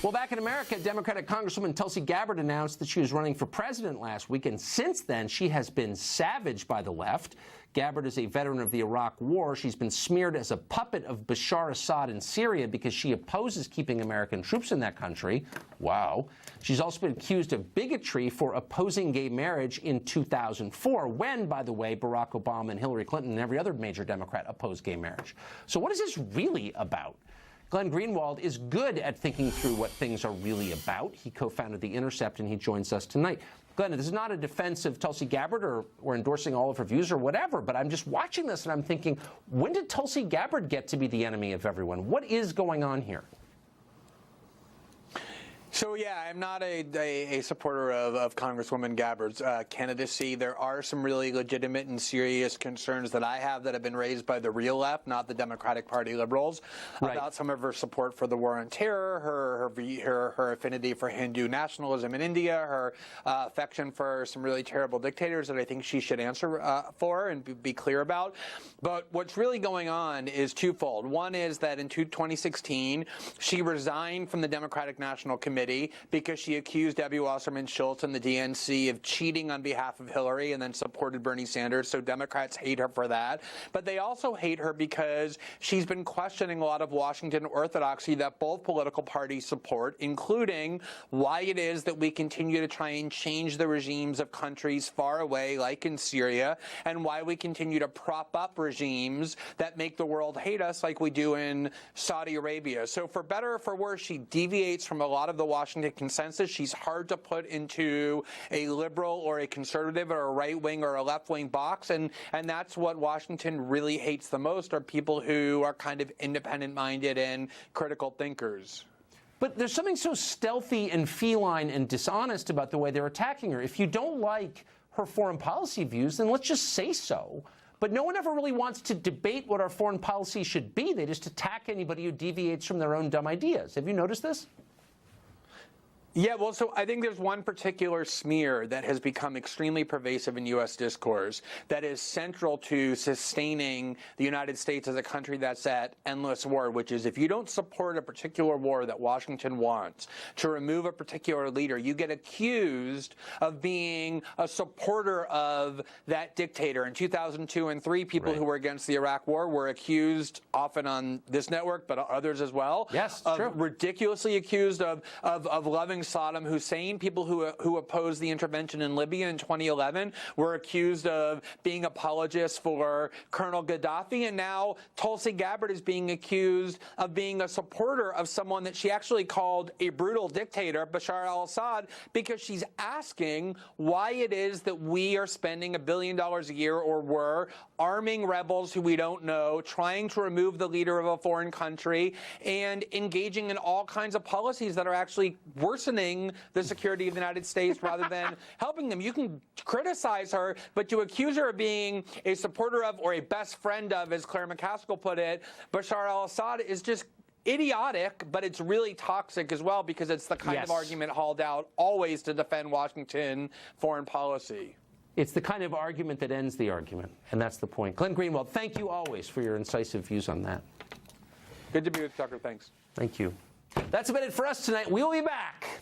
Well, back in America, Democratic Congresswoman Tulsi Gabbard announced that she was running for president last week, and since then, she has been savaged by the left. Gabbard is a veteran of the Iraq War. She's been smeared as a puppet of Bashar Assad in Syria because she opposes keeping American troops in that country. Wow. She's also been accused of bigotry for opposing gay marriage in 2004, when, by the way, Barack Obama and Hillary Clinton and every other major Democrat opposed gay marriage. So what is this really about? Glenn Greenwald is good at thinking through what things are really about. He co-founded The Intercept, and he joins us tonight. Glenn, this is not a defense of Tulsi Gabbard or endorsing all of her views or whatever, but I'm just watching this and I'm thinking, when did Tulsi Gabbard get to be the enemy of everyone? What is going on here? So, yeah, I'm not a supporter of Congresswoman Gabbard's candidacy. There are some really legitimate and serious concerns that I have that have been raised by the real left, not the Democratic Party liberals, about some of her support for the war on terror, her affinity for Hindu nationalism in India, her affection for some really terrible dictators that I think she should answer for and be clear about. But what's really going on is twofold. One is that in 2016, she resigned from the Democratic National Committee because she accused Debbie Wasserman Schultz and the DNC of cheating on behalf of Hillary and then supported Bernie Sanders. So Democrats hate her for that. But they also hate her because she's been questioning a lot of Washington orthodoxy that both political parties support, including why it is that we continue to try and change the regimes of countries far away, like in Syria, and why we continue to prop up regimes that make the world hate us, like we do in Saudi Arabia. So for better or for worse, she deviates from a lot of the Washington consensus. She's hard to put into a liberal or a conservative or a right-wing or a left-wing box, and that's what Washington really hates the most, are people who are kind of independent-minded and critical thinkers. But there's something so stealthy and feline and dishonest about the way they're attacking her. If you don't like her foreign policy views, then let's just say so. But no one ever really wants to debate what our foreign policy should be. They just attack anybody who deviates from their own dumb ideas. Have you noticed this? Yeah, well, so I think there's one particular smear that has become extremely pervasive in U.S. discourse that is central to sustaining the United States as a country that's at endless war, which is if you don't support a particular war that Washington wants to remove a particular leader, you get accused of being a supporter of that dictator. In 2002 and 2003, people who were against the Iraq War were accused, often on this network, but others as well, ridiculously accused of loving Saddam Hussein. People who opposed the intervention in Libya in 2011 were accused of being apologists for Colonel Gaddafi, and now Tulsi Gabbard is being accused of being a supporter of someone that she actually called a brutal dictator, Bashar al-Assad, because she's asking why it is that we are spending $1 billion a year, or were, arming rebels who we don't know, trying to remove the leader of a foreign country, and engaging in all kinds of policies that are actually worsening the security of the United States rather than helping them. You can criticize her, but to accuse her of being a supporter of, or a best friend of, as Claire McCaskill put it, Bashar al-Assad is just idiotic, but it's really toxic as well, because it's the kind of argument hauled out always to defend Washington foreign policy. It's the kind of argument that ends the argument, and that's the point. Glenn Greenwald, thank you always for your incisive views on that. Good to be with Tucker. Thanks. Thank you. That's about it for us tonight. We'll be back.